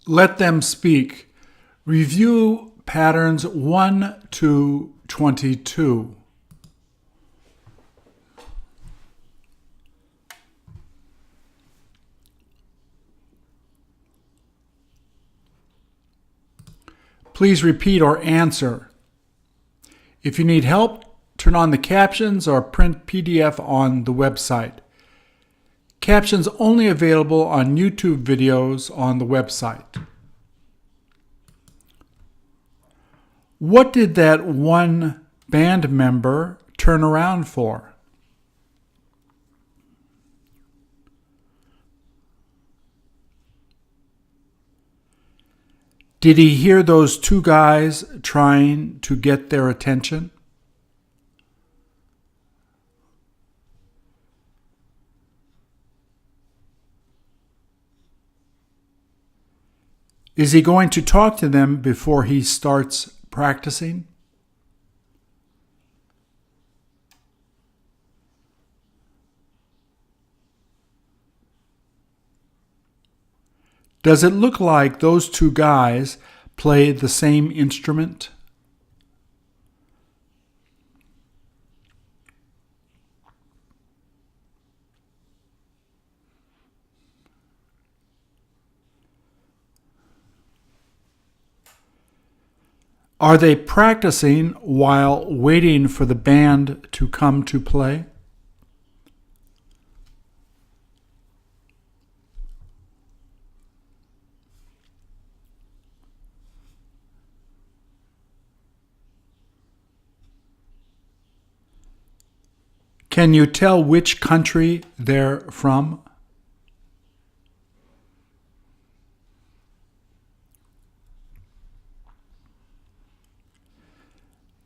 Let them speak. Review patterns 1 to 22. Please repeat or answer. If you need help, turn on the captions or print PDF on the website. Captions only available on YouTube videos on the website. What did that one band member turn around for? Did he hear those two guys trying to get their attention? Is he going to talk to them before he starts practicing? Does it look like those two guys play the same instrument? Are they practicing while waiting for the band to come to play? Can you tell which country they're from?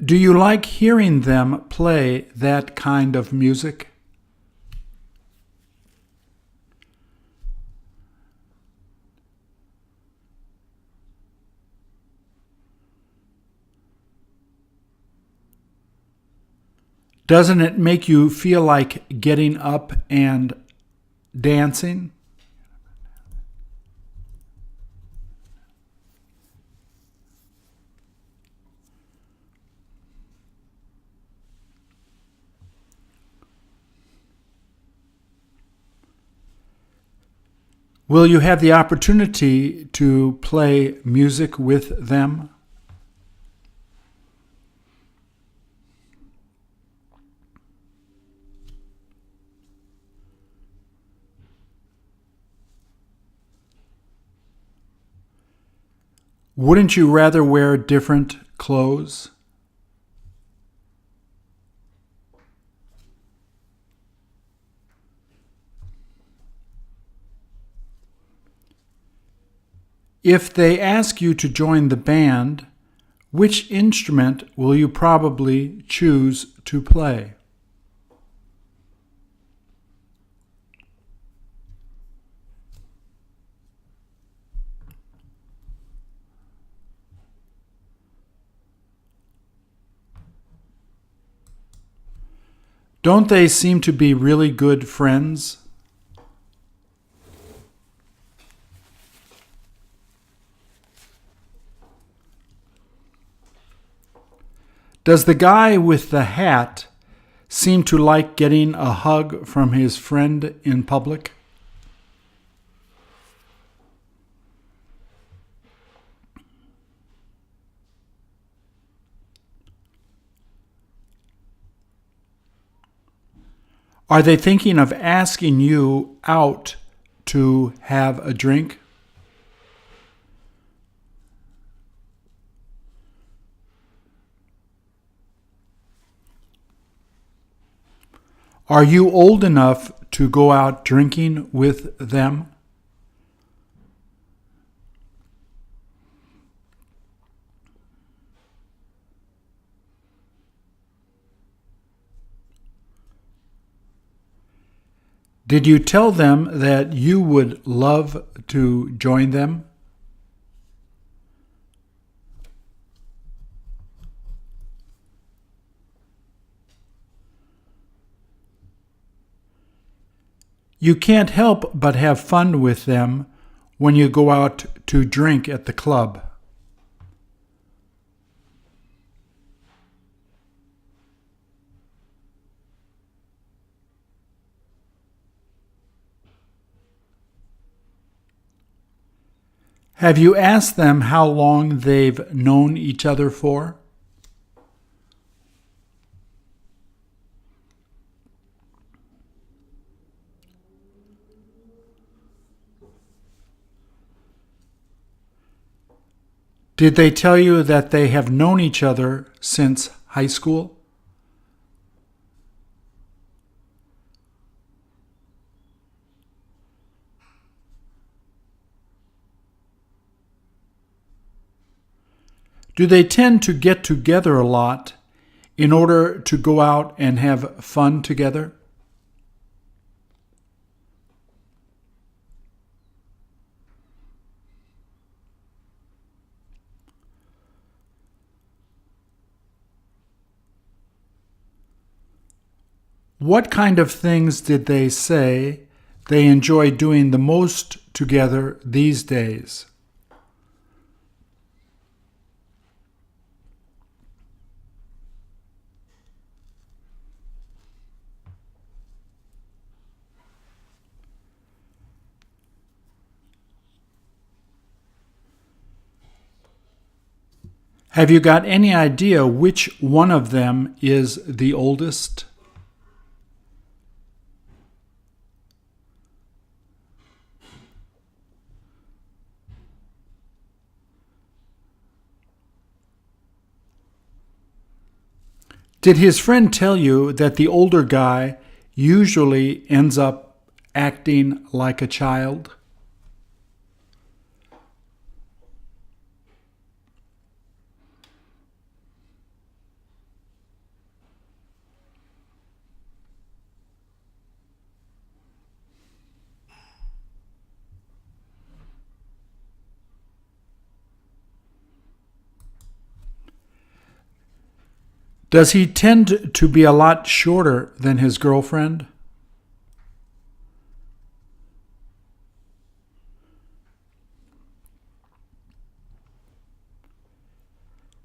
Do you like hearing them play that kind of music? Doesn't it make you feel like getting up and dancing? Will you have the opportunity to play music with them? Wouldn't you rather wear different clothes? If they ask you to join the band, which instrument will you probably choose to play? Don't they seem to be really good friends? Does the guy with the hat seem to like getting a hug from his friend in public? Are they thinking of asking you out to have a drink? Are you old enough to go out drinking with them? Did you tell them that you would love to join them? You can't help but have fun with them when you go out to drink at the club? Have you asked them how long they've known each other for? Did they tell you that they have known each other since high school? Do they tend to get together a lot in order to go out and have fun together? What kind of things did they say they enjoy doing the most together these days? Have you got any idea which one of them is the oldest? Did his friend tell you that the older guy usually ends up acting like a child? Does he tend to be a lot shorter than his girlfriend?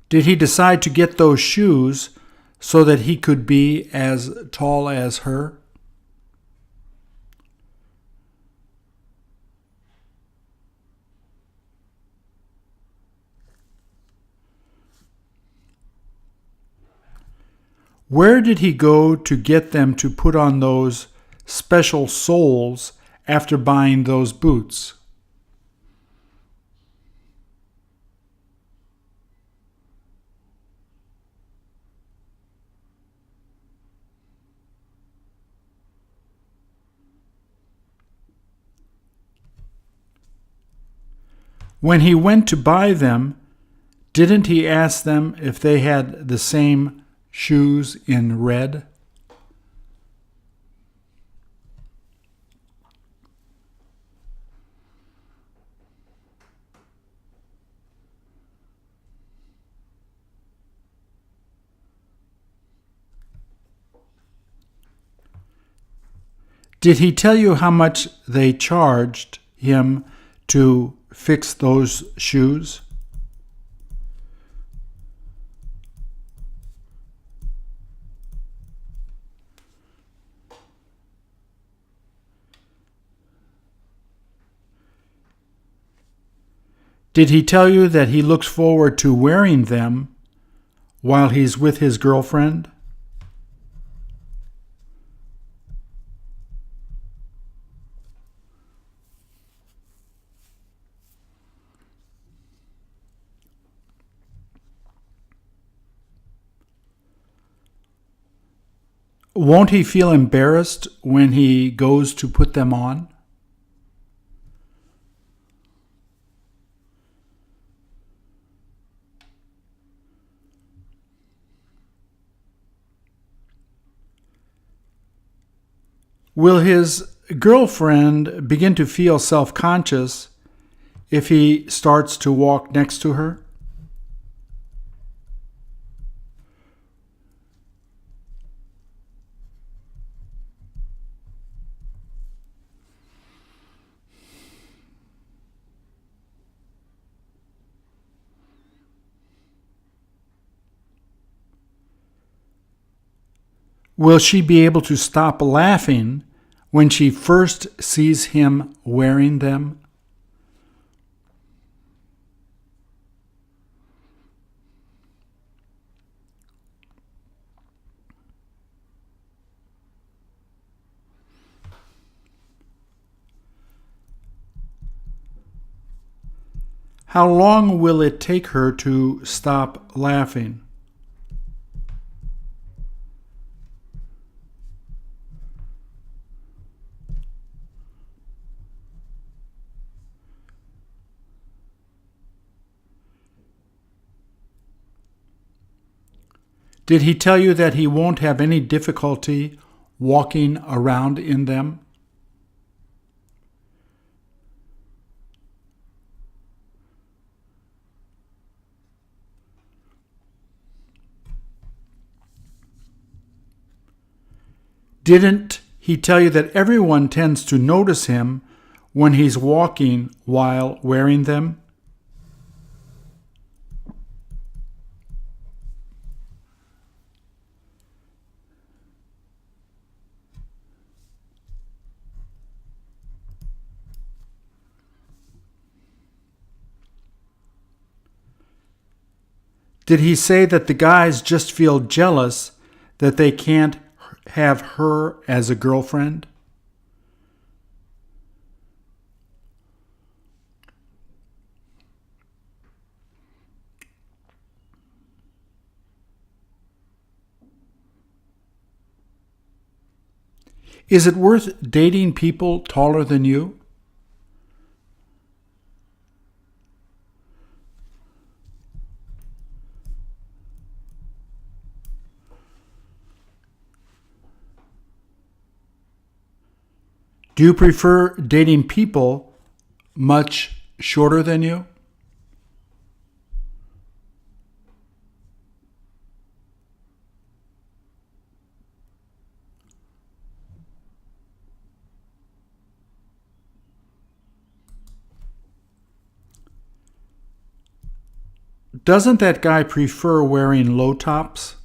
Did he decide to get those shoes so that he could be as tall as her? Where did he go to get them to put on those special soles after buying those boots? When he went to buy them, didn't he ask them if they had the same shoes in red? Did he tell you how much they charged him to fix those shoes? Did he tell you that he looks forward to wearing them while he's with his girlfriend? Won't he feel embarrassed when he goes to put them on? Will his girlfriend begin to feel self-conscious if he starts to walk next to her? Will she be able to stop laughing when she first sees him wearing them? How long will it take her to stop laughing? Did he tell you that he won't have any difficulty walking around in them? Didn't he tell you that everyone tends to notice him when he's walking while wearing them? Did he say that the guys just feel jealous that they can't have her as a girlfriend? Is it worth dating people taller than you? Do you prefer dating people much shorter than you? Doesn't that guy prefer wearing low tops?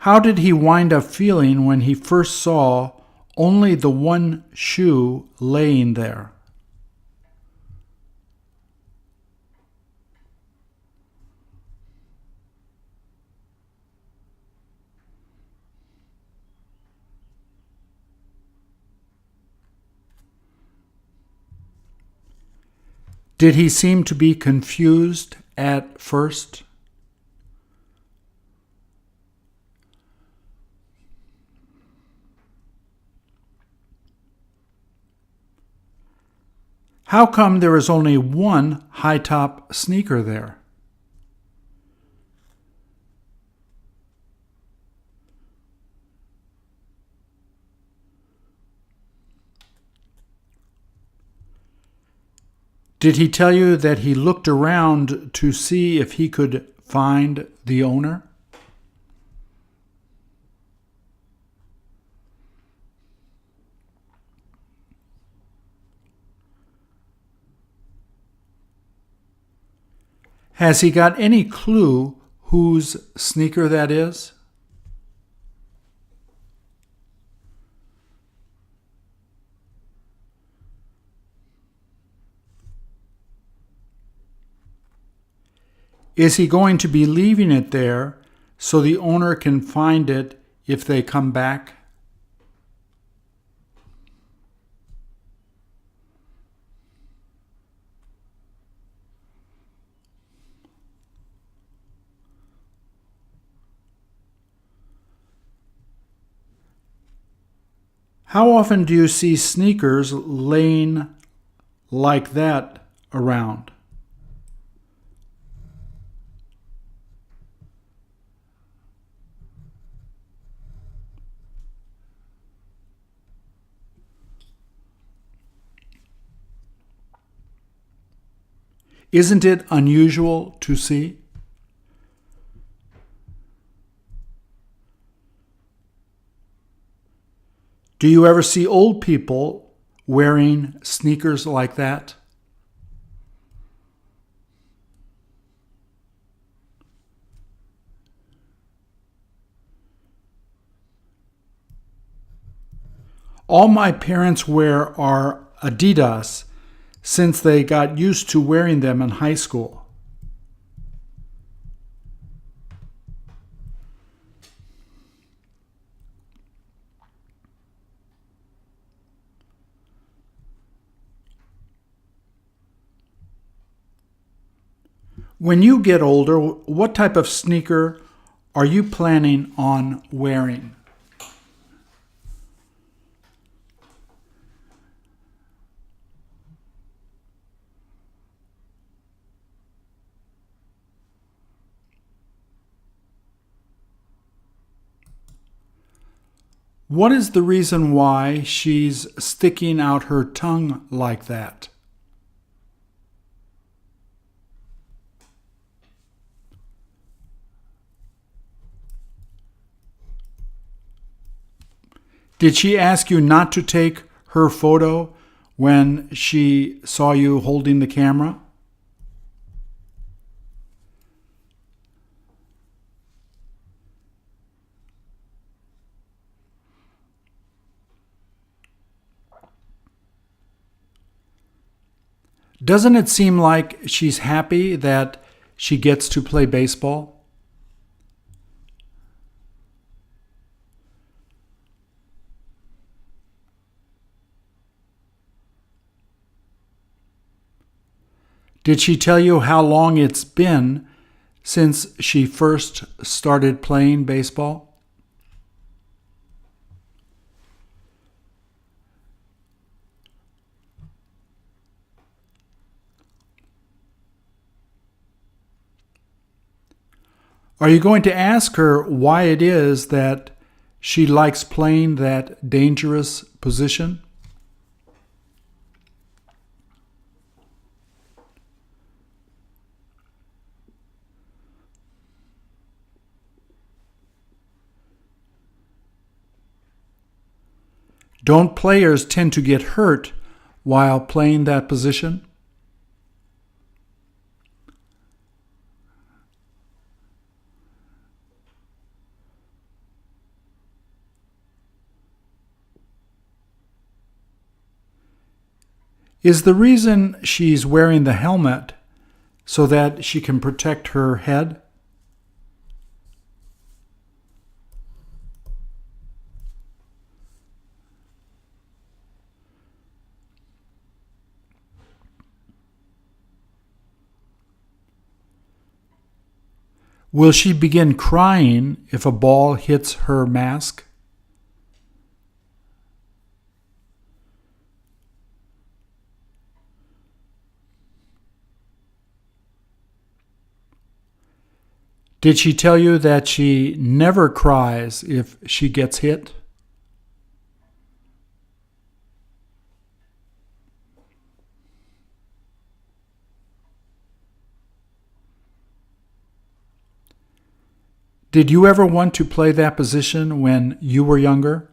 How did he wind up feeling when he first saw only the one shoe laying there? Did he seem to be confused at first? How come there is only one high-top sneaker there? Did he tell you that he looked around to see if he could find the owner? Has he got any clue whose sneaker that is? Is he going to be leaving it there so the owner can find it if they come back? How often do you see sneakers laying like that around? Isn't it unusual to see? Do you ever see old people wearing sneakers like that? All my parents wear are Adidas since they got used to wearing them in high school. When you get older, what type of sneaker are you planning on wearing? What is the reason why she's sticking out her tongue like that? Did she ask you not to take her photo when she saw you holding the camera? Doesn't it seem like she's happy that she gets to play baseball? Did she tell you how long it's been since she first started playing baseball? Are you going to ask her why it is that she likes playing that dangerous position? Don't players tend to get hurt while playing that position? Is the reason she's wearing the helmet so that she can protect her head? Will she begin crying if a ball hits her mask? Did she tell you that she never cries if she gets hit? Did you ever want to play that position when you were younger?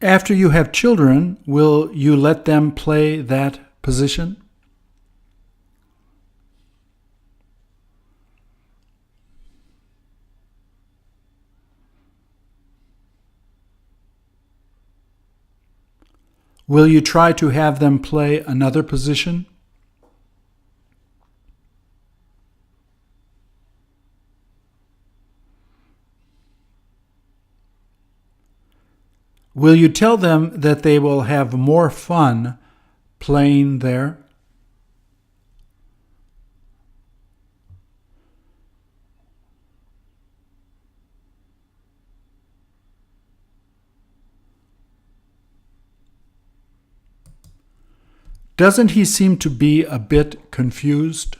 After you have children, will you let them play that position? Will you try to have them play another position? Will you tell them that they will have more fun playing there? Doesn't he seem to be a bit confused?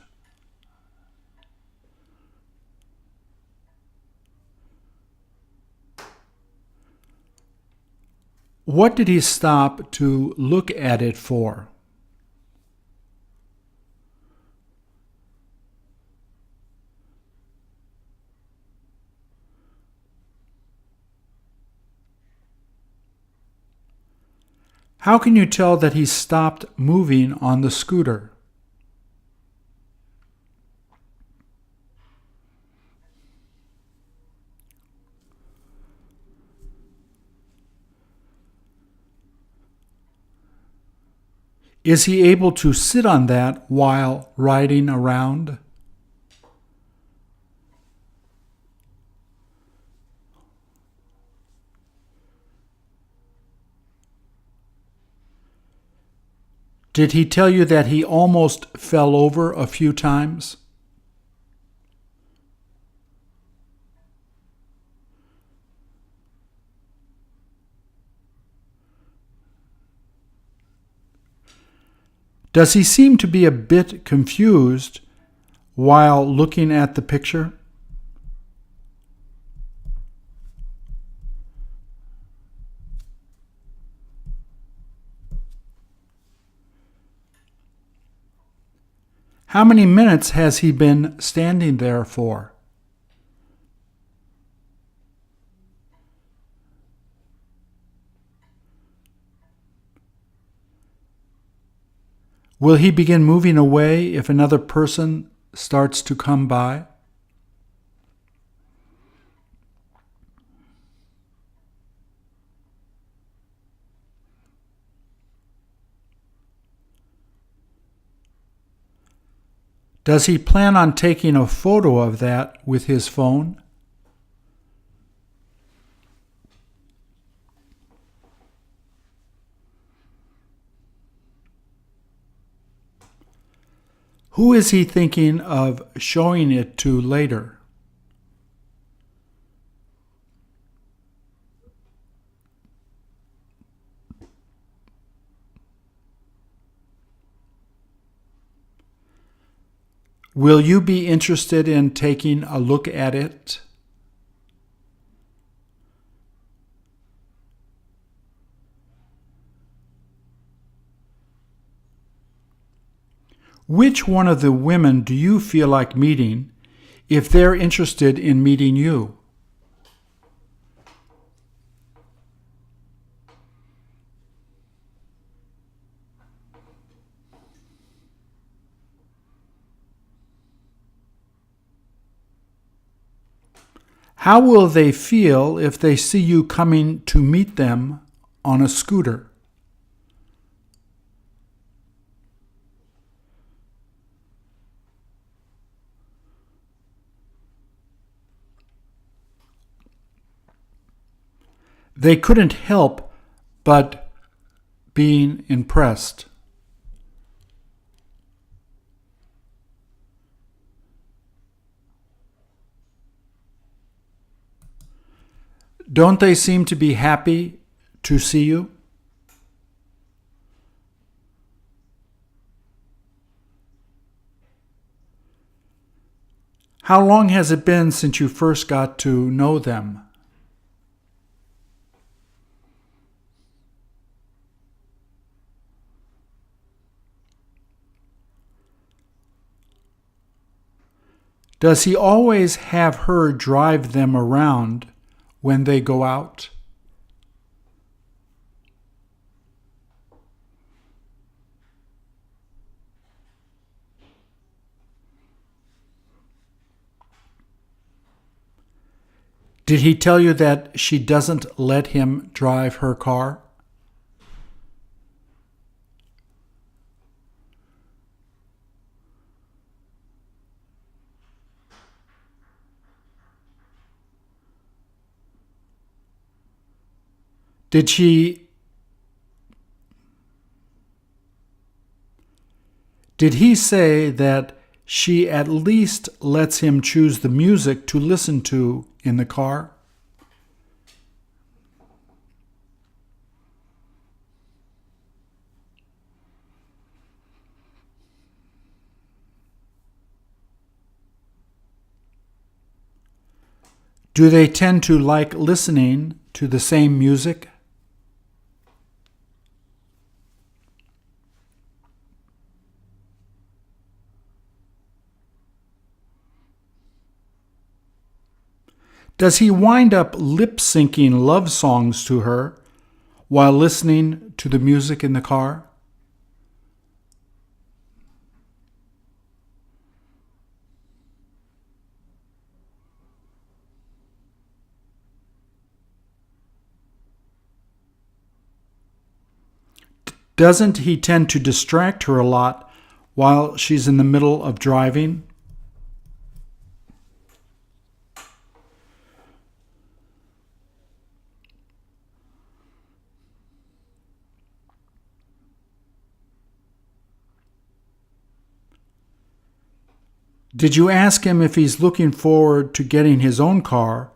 What did he stop to look at it for? How can you tell that he stopped moving on the scooter? Is he able to sit on that while riding around? Did he tell you that he almost fell over a few times? Does he seem to be a bit confused while looking at the picture? How many minutes has he been standing there for? Will he begin moving away if another person starts to come by? Does he plan on taking a photo of that with his phone? Who is he thinking of showing it to later? Will you be interested in taking a look at it? Which one of the women do you feel like meeting if they're interested in meeting you? How will they feel if they see you coming to meet them on a scooter? They couldn't help but being impressed. Don't they seem to be happy to see you? How long has it been since you first got to know them? Does he always have her drive them around when they go out? Did he tell you that she doesn't let him drive her car? Did he say that she at least lets him choose the music to listen to in the car? Do they tend to like listening to the same music? Does he wind up lip-syncing love songs to her while listening to the music in the car? Doesn't he tend to distract her a lot while she's in the middle of driving? Did you ask him if he's looking forward to getting his own car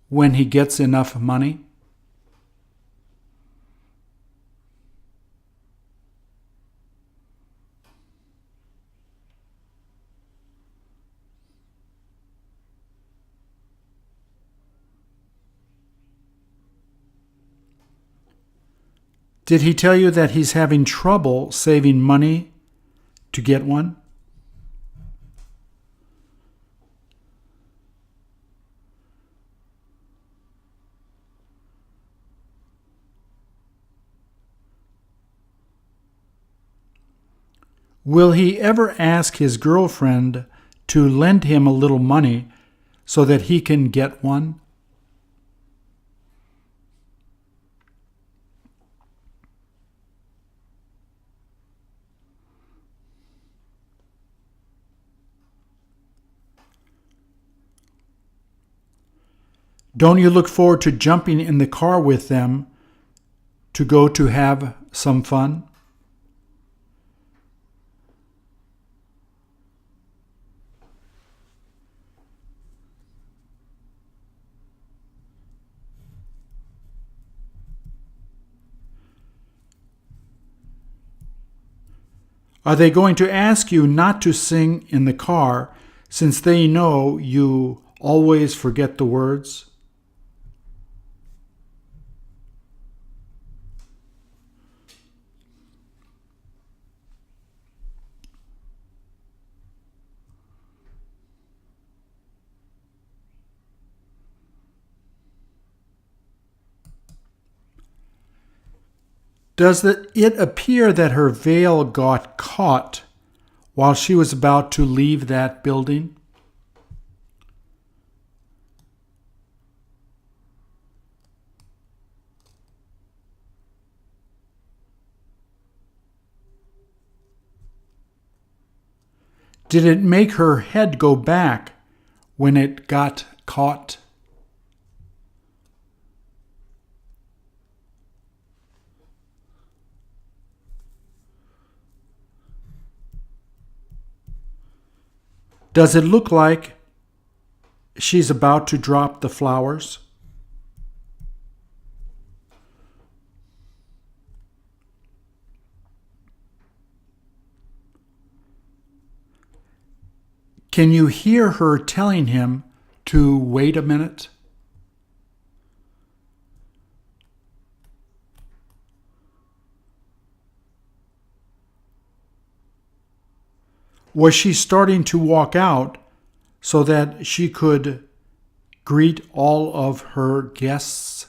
when he gets enough money? Did he tell you that he's having trouble saving money to get one? Will he ever ask his girlfriend to lend him a little money so that he can get one? Don't you look forward to jumping in the car with them to go to have some fun? Are they going to ask you not to sing in the car since they know you always forget the words? Does it appear that her veil got caught while she was about to leave that building? Did it make her head go back when it got caught? Does it look like she's about to drop the flowers? Can you hear her telling him to wait a minute? Was she starting to walk out so that she could greet all of her guests?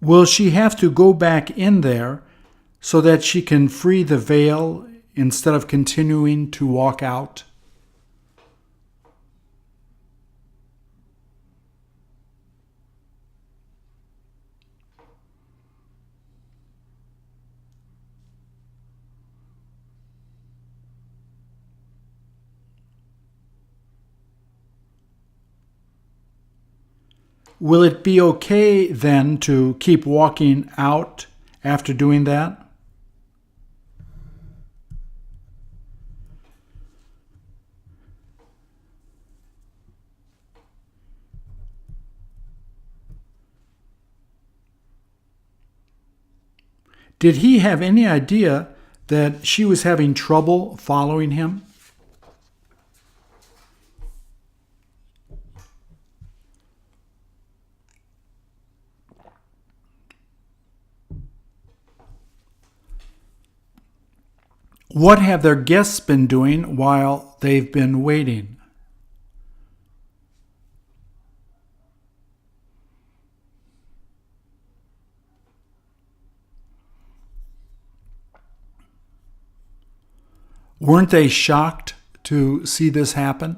Will she have to go back in there so that she can free the veil instead of continuing to walk out? Will it be okay then to keep walking out after doing that? Did he have any idea that she was having trouble following him? What have their guests been doing while they've been waiting? Weren't they shocked to see this happen?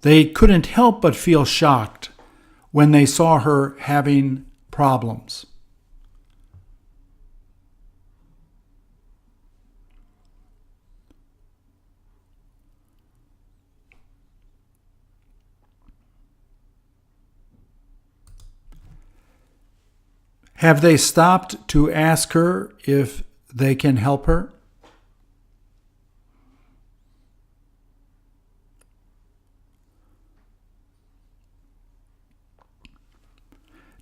They couldn't help but feel shocked when they saw her having problems. Have they stopped to ask her if they can help her?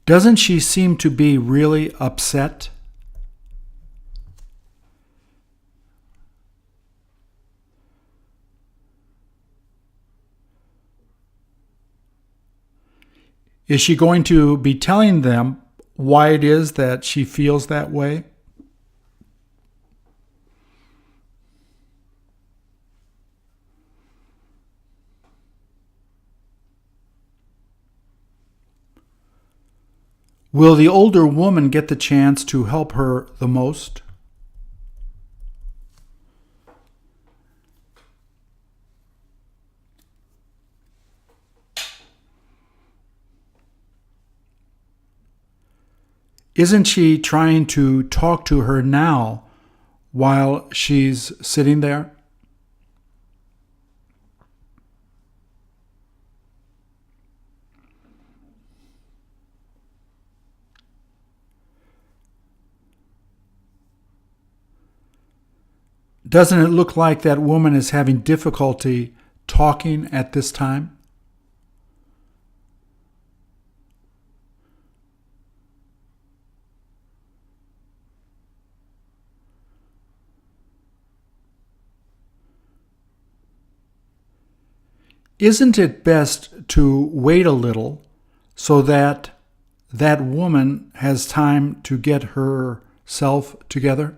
Doesn't she seem to be really upset? Is she going to be telling them why it is that she feels that way? Will the older woman get the chance to help her the most? Isn't she trying to talk to her now while she's sitting there? Doesn't it look like that woman is having difficulty talking at this time? Isn't it best to wait a little so that that woman has time to get herself together?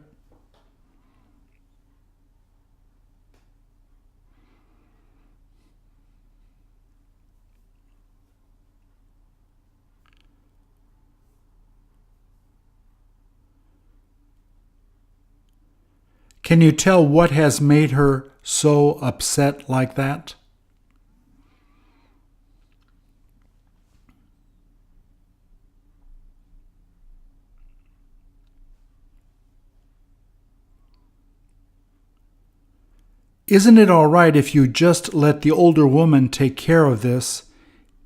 Can you tell what has made her so upset like that? Isn't it all right if you just let the older woman take care of this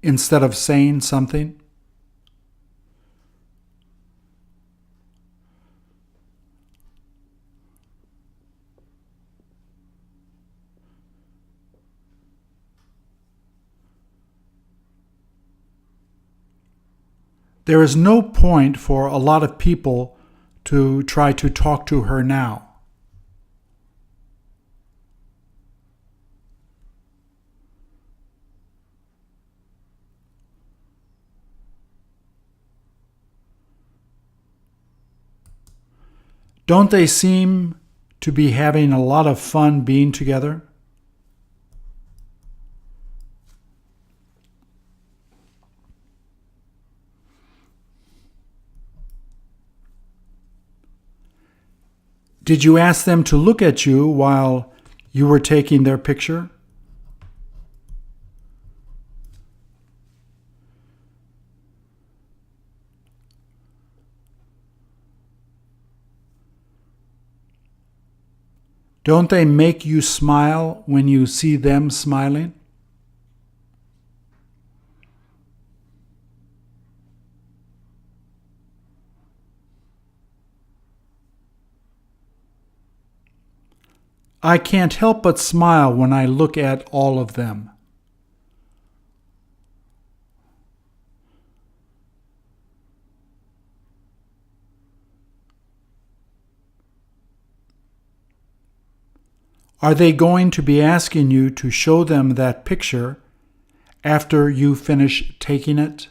instead of saying something? There is no point for a lot of people to try to talk to her now. Don't they seem to be having a lot of fun being together? Did you ask them to look at you while you were taking their picture? Don't they make you smile when you see them smiling? I can't help but smile when I look at all of them. Are they going to be asking you to show them that picture after you finish taking it?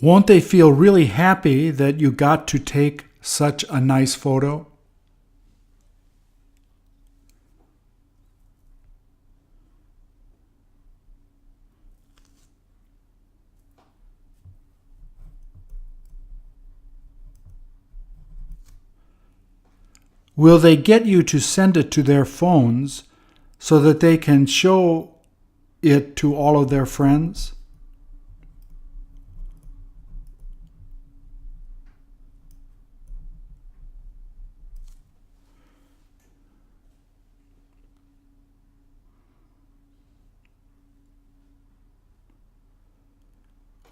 Won't they feel really happy that you got to take such a nice photo? Will they get you to send it to their phones so that they can show it to all of their friends?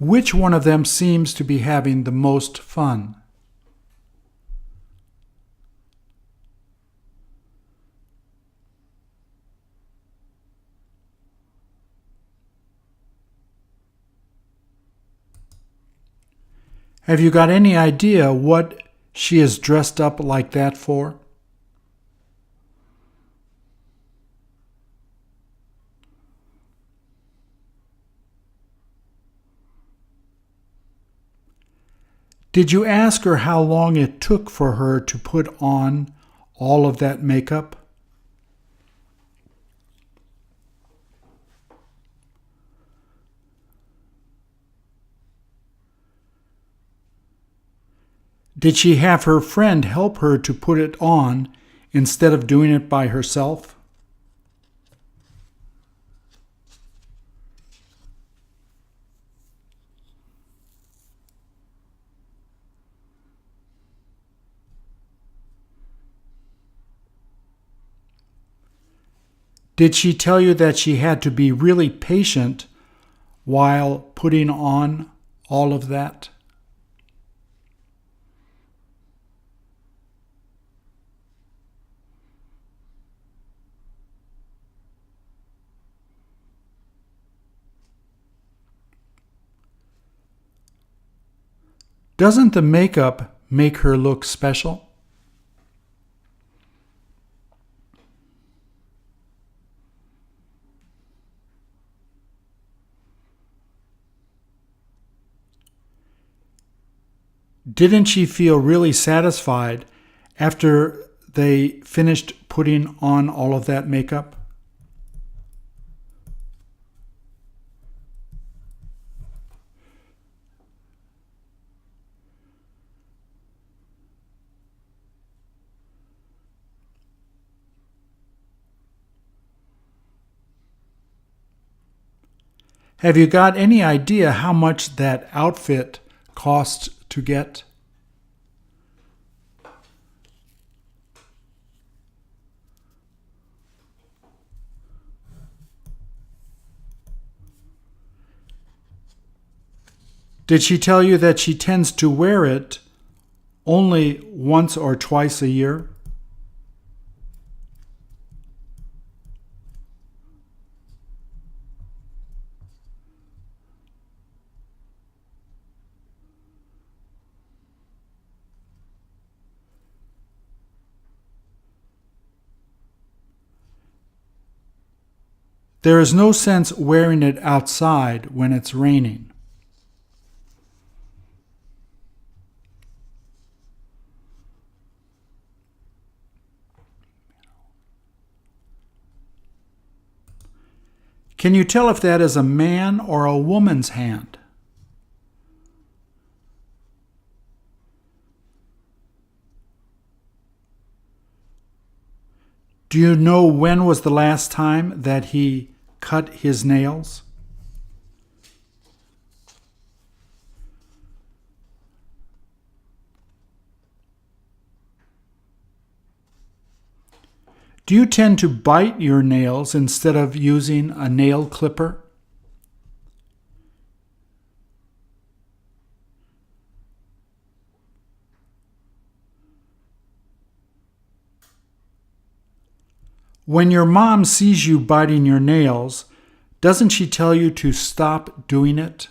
Which one of them seems to be having the most fun? Have you got any idea what she is dressed up like that for? Did you ask her how long it took for her to put on all of that makeup? Did she have her friend help her to put it on instead of doing it by herself? Did she tell you that she had to be really patient while putting on all of that? Doesn't the makeup make her look special? Didn't she feel really satisfied after they finished putting on all of that makeup? Have you got any idea how much that outfit costs to get? Did she tell you that she tends to wear it only once or twice a year? There is no sense wearing it outside when it's raining. Can you tell if that is a man or a woman's hand? Do you know when was the last time that he cut his nails? Do you tend to bite your nails instead of using a nail clipper? When your mom sees you biting your nails, doesn't she tell you to stop doing it?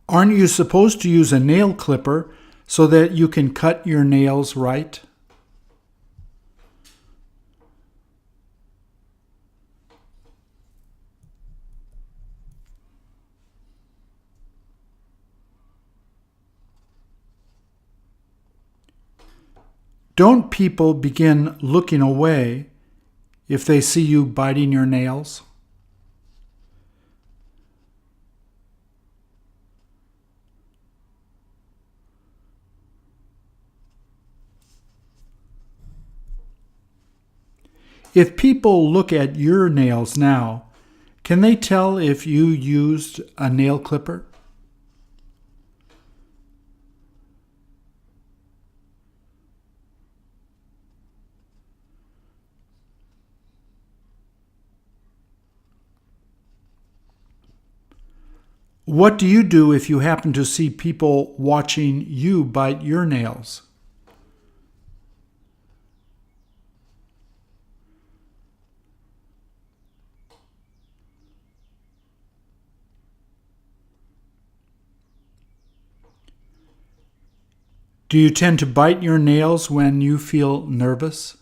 Aren't you supposed to use a nail clipper so that you can cut your nails right? Don't people begin looking away if they see you biting your nails? If people look at your nails now, can they tell if you used a nail clipper? What do you do if you happen to see people watching you bite your nails? Do you tend to bite your nails when you feel nervous?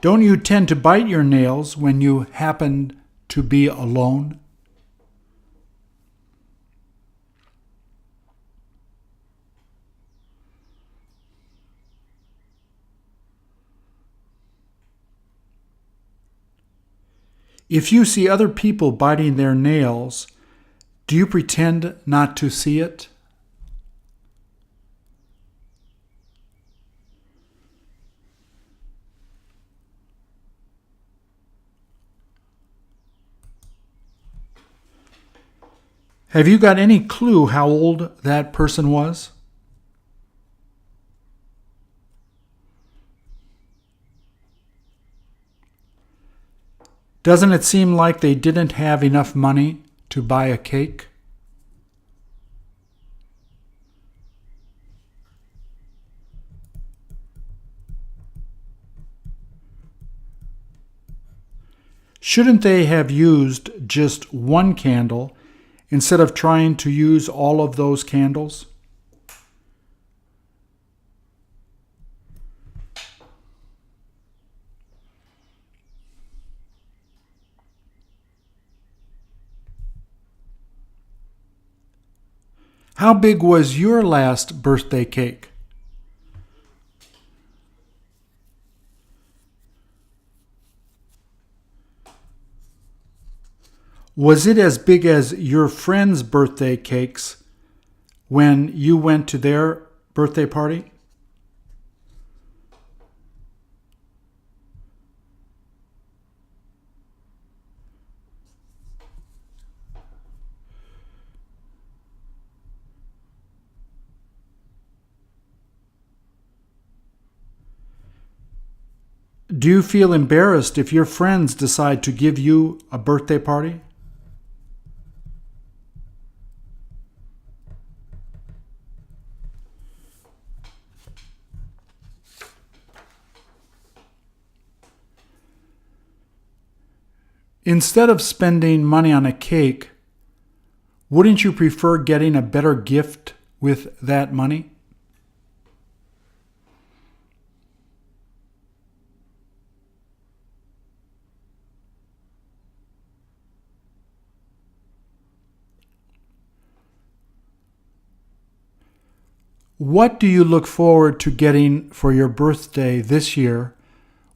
Don't you tend to bite your nails when you happen to be alone? If you see other people biting their nails, do you pretend not to see it? Have you got any clue how old that person was? Doesn't it seem like they didn't have enough money to buy a cake? Shouldn't they have used just one candle instead of trying to use all of those candles? How big was your last birthday cake? Was it as big as your friends' birthday cakes when you went to their birthday party? Do you feel embarrassed if your friends decide to give you a birthday party? Instead of spending money on a cake, wouldn't you prefer getting a better gift with that money? What do you look forward to getting for your birthday this year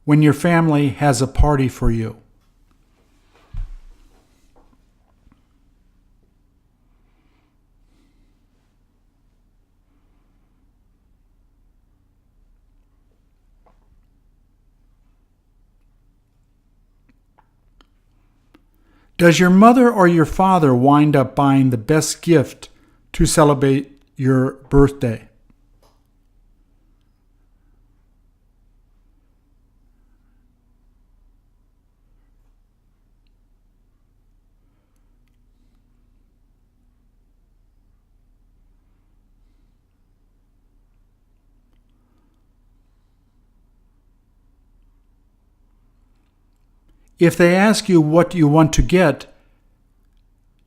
when your family has a party for you? Does your mother or your father wind up buying the best gift to celebrate your birthday? If they ask you what you want to get,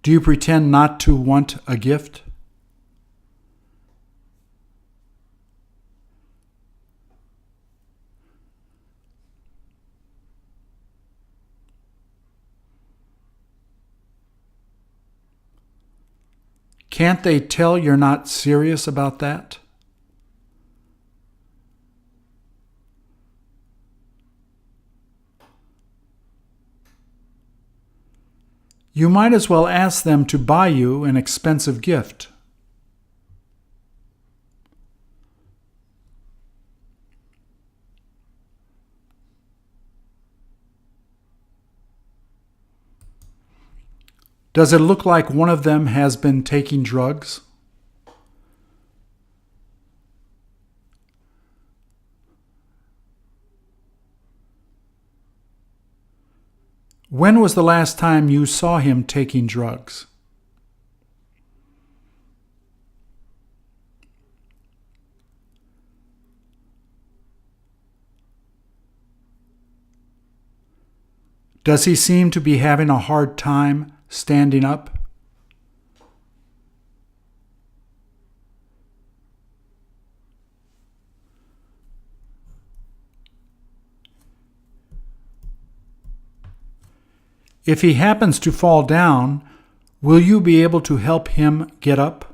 do you pretend not to want a gift? Can't they tell you're not serious about that? You might as well ask them to buy you an expensive gift. Does it look like one of them has been taking drugs? When was the last time you saw him taking drugs? Does he seem to be having a hard time standing up? If he happens to fall down, will you be able to help him get up?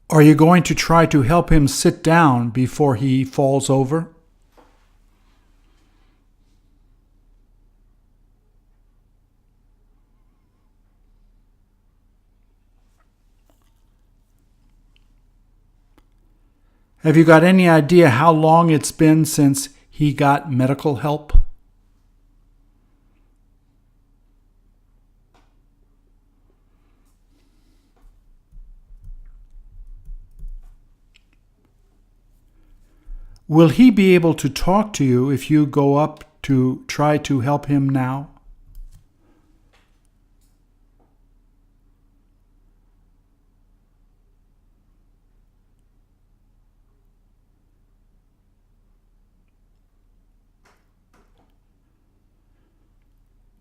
Are you going to try to help him sit down before he falls over? Have you got any idea how long it's been since he got medical help? Will he be able to talk to you if you go up to try to help him now?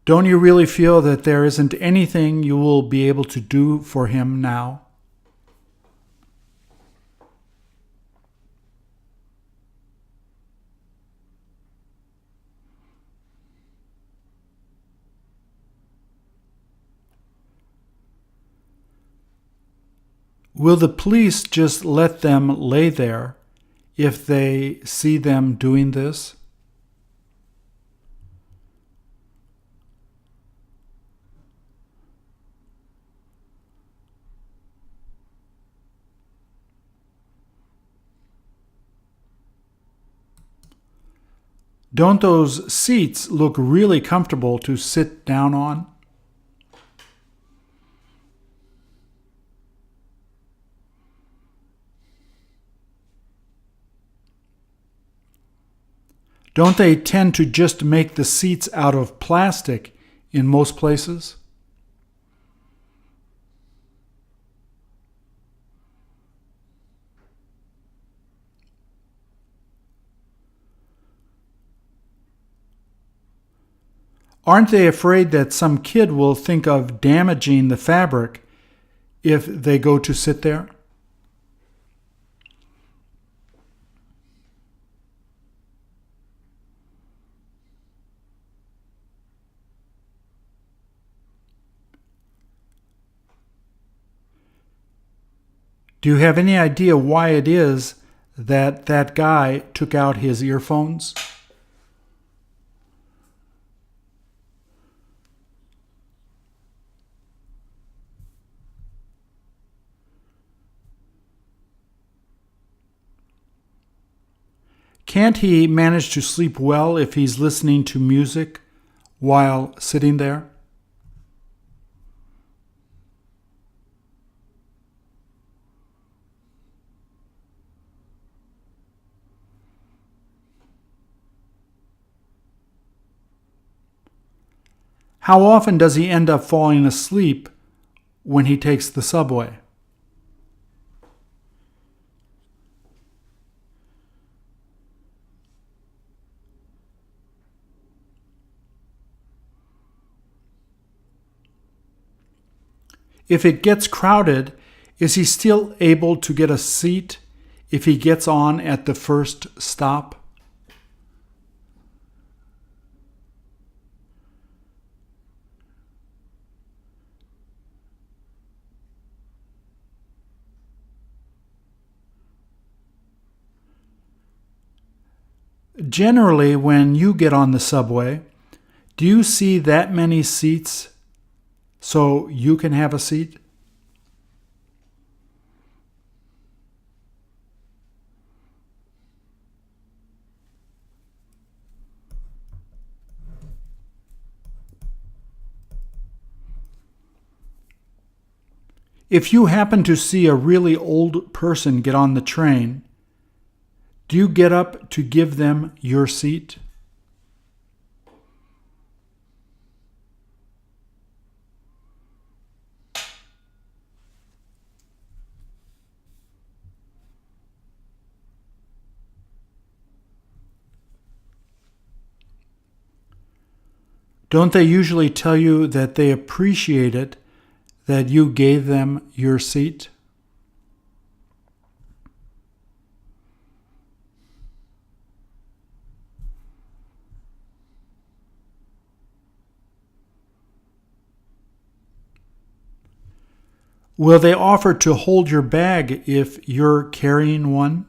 Don't you really feel that there isn't anything you will be able to do for him now? Will the police just let them lay there if they see them doing this? Don't those seats look really comfortable to sit down on? Don't they tend to just make the seats out of plastic in most places? Aren't they afraid that some kid will think of damaging the fabric if they go to sit there? Do you have any idea why it is that that guy took out his earphones? Can't he manage to sleep well if he's listening to music while sitting there? How often does he end up falling asleep when he takes the subway? If it gets crowded, is he still able to get a seat if he gets on at the first stop? Generally, when you get on the subway, do you see that many seats so you can have a seat? If you happen to see a really old person get on the train, do you get up to give them your seat? Don't they usually tell you that they appreciate it that you gave them your seat? Will they offer to hold your bag if you're carrying one?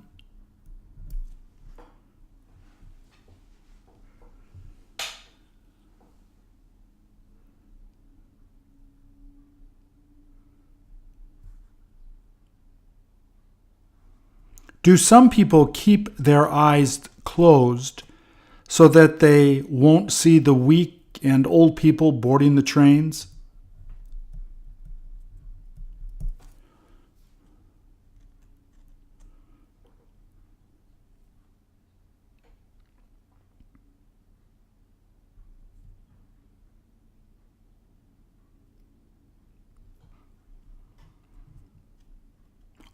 Do some people keep their eyes closed so that they won't see the weak and old people boarding the trains?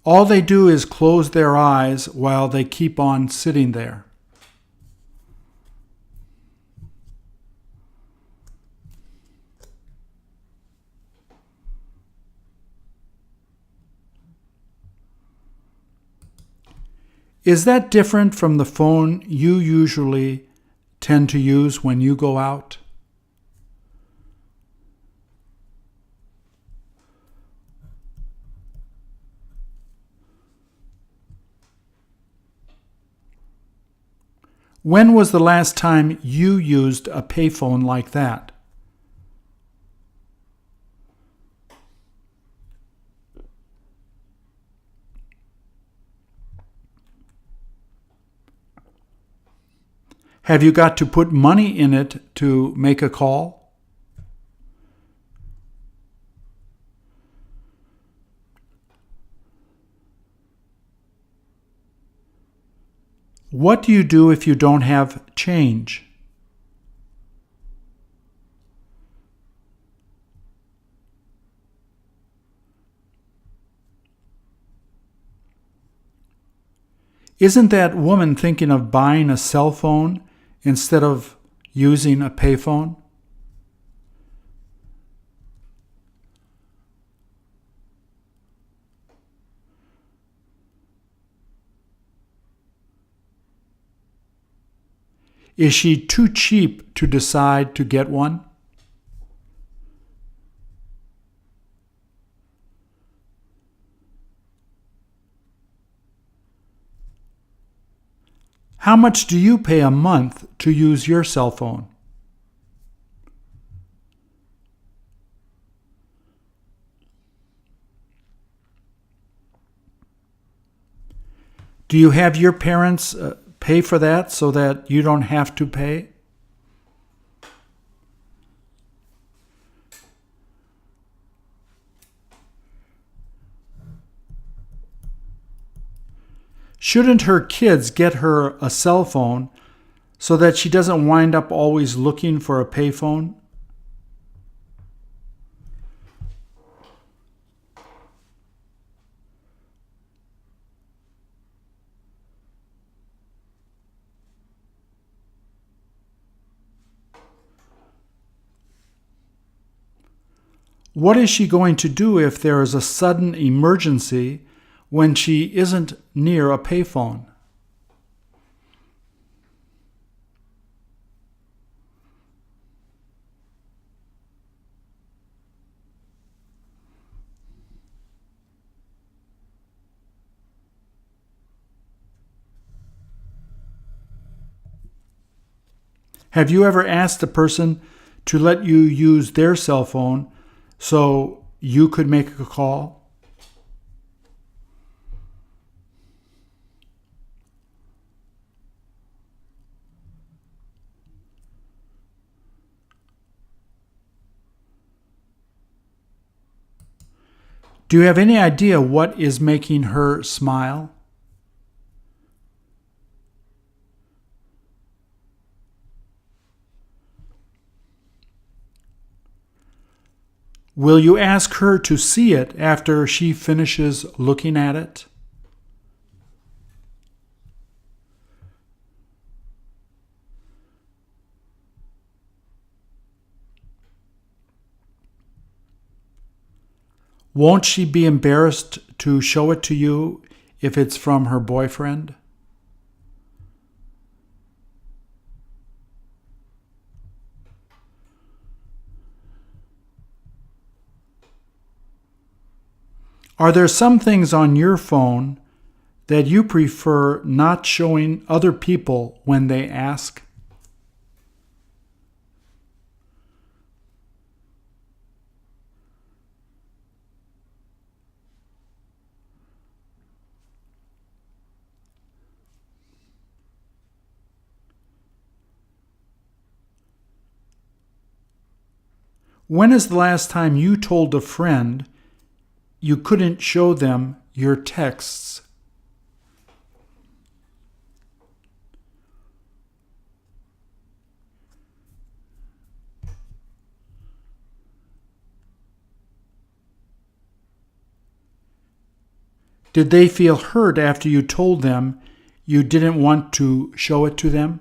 All they do is close their eyes while they keep on sitting there. Is that different from the phone you usually tend to use when you go out? When was the last time you used a payphone like that? Have you got to put money in it to make a call? What do you do if you don't have change? Isn't that woman thinking of buying a cell phone instead of using a payphone? Is she too cheap to decide to get one? How much do you pay a month to use your cell phone? Do you have your parents pay for that so that you don't have to pay? Shouldn't her kids get her a cell phone so that she doesn't wind up always looking for a payphone? What is she going to do if there is a sudden emergency when she isn't near a payphone? Have you ever asked a person to let you use their cell phone so you could make a call? Do you have any idea what is making her smile? Will you ask her to see it after she finishes looking at it? Won't she be embarrassed to show it to you if it's from her boyfriend? Are there some things on your phone that you prefer not showing other people when they ask? When is the last time you told a friend you couldn't show them your texts? Did they feel hurt after you told them you didn't want to show it to them?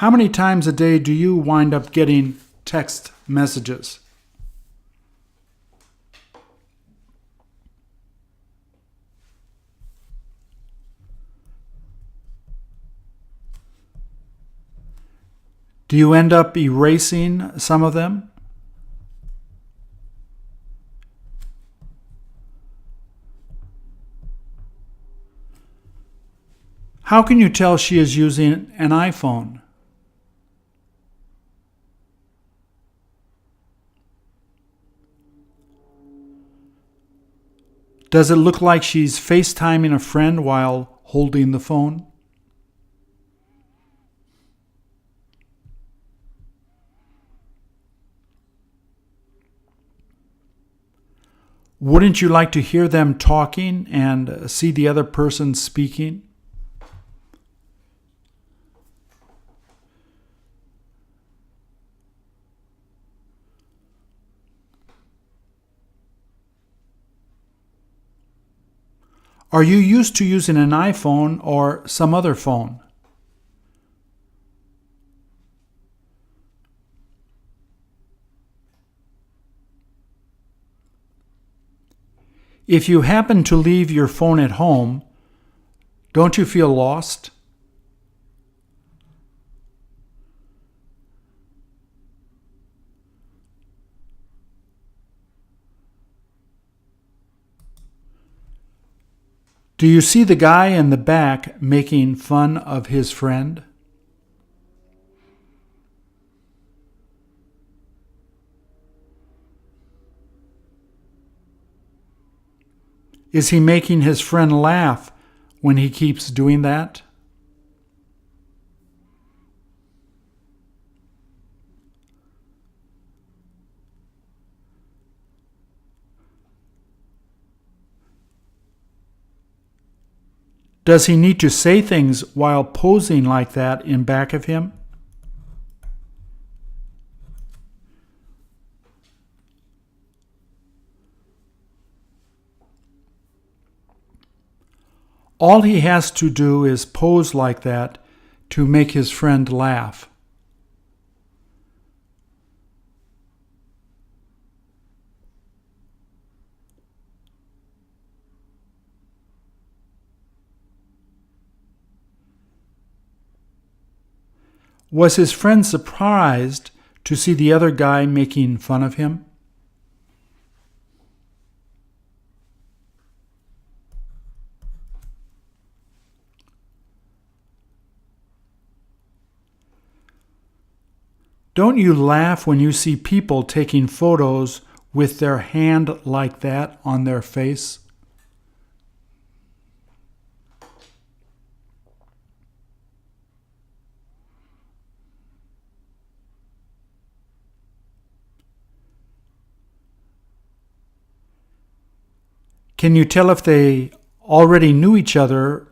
How many times a day do you wind up getting text messages? Do you end up erasing some of them? How can you tell she is using an iPhone? Does it look like she's FaceTiming a friend while holding the phone? Wouldn't you like to hear them talking and see the other person speaking? Are you used to using an iPhone or some other phone? If you happen to leave your phone at home, don't you feel lost? Do you see the guy in the back making fun of his friend? Is he making his friend laugh when he keeps doing that? Does he need to say things while posing like that in back of him? All he has to do is pose like that to make his friend laugh. Was his friend surprised to see the other guy making fun of him? Don't you laugh when you see people taking photos with their hand like that on their face? Can you tell if they already knew each other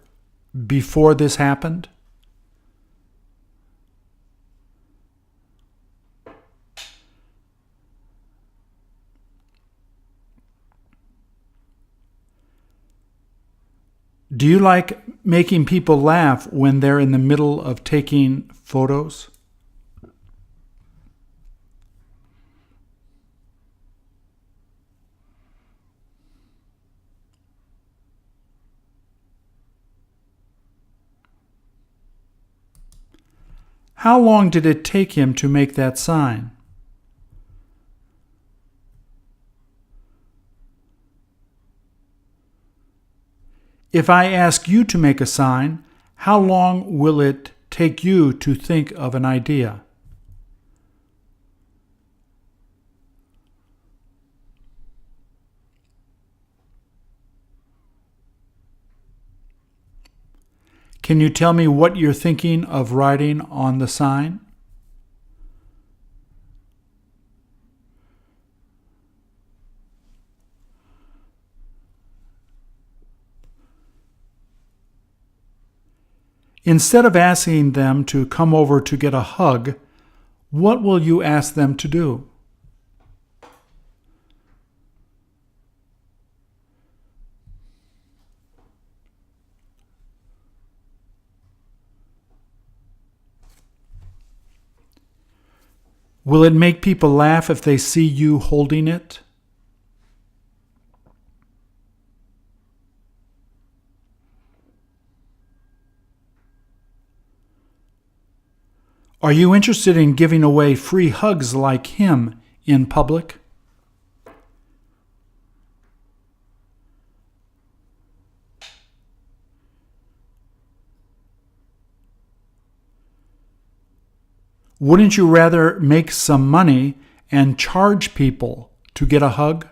before this happened? Do you like making people laugh when they're in the middle of taking photos? How long did it take him to make that sign? If I ask you to make a sign, how long will it take you to think of an idea? Can you tell me what you're thinking of writing on the sign? Instead of asking them to come over to get a hug, what will you ask them to do? Will it make people laugh if they see you holding it? Are you interested in giving away free hugs like him in public? Wouldn't you rather make some money and charge people to get a hug?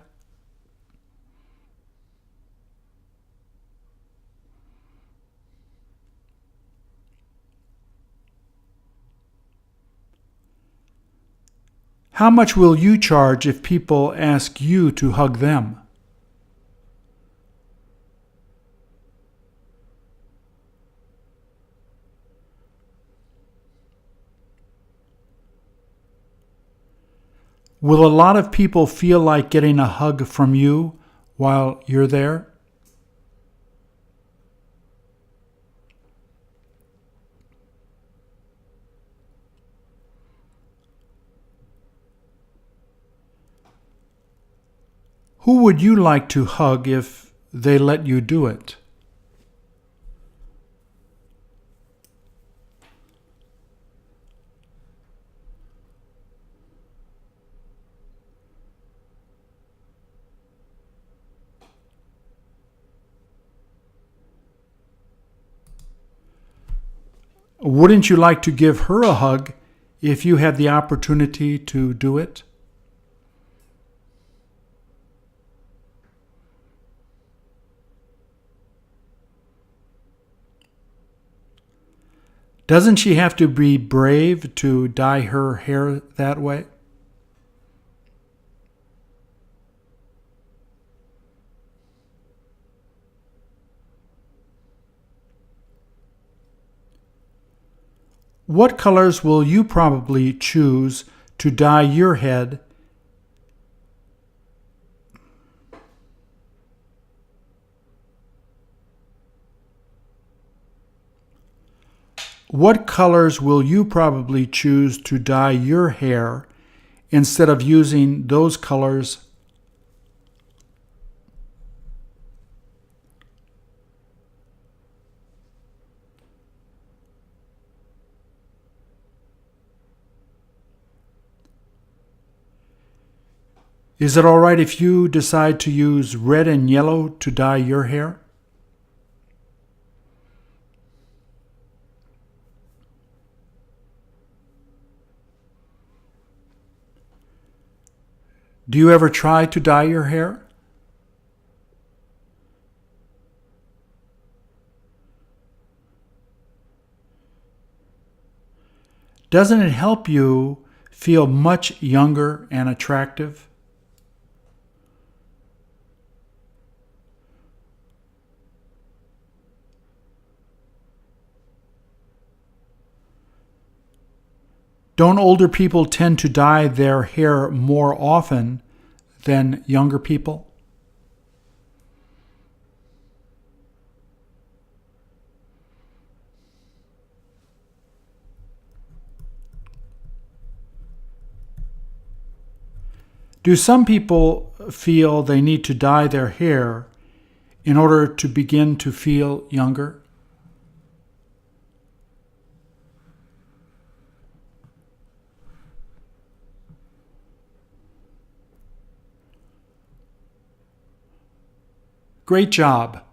How much will you charge if people ask you to hug them? Will a lot of people feel like getting a hug from you while you're there? Who would you like to hug if they let you do it? Wouldn't you like to give her a hug if you had the opportunity to do it? Doesn't she have to be brave to dye her hair that way? What colors will you probably choose to dye your head? What colors will you probably choose to dye your hair instead of using those colors? Is it all right if you decide to use red and yellow to dye your hair? Do you ever try to dye your hair? Doesn't it help you feel much younger and attractive? Don't older people tend to dye their hair more often than younger people? Do some people feel they need to dye their hair in order to begin to feel younger? Great job.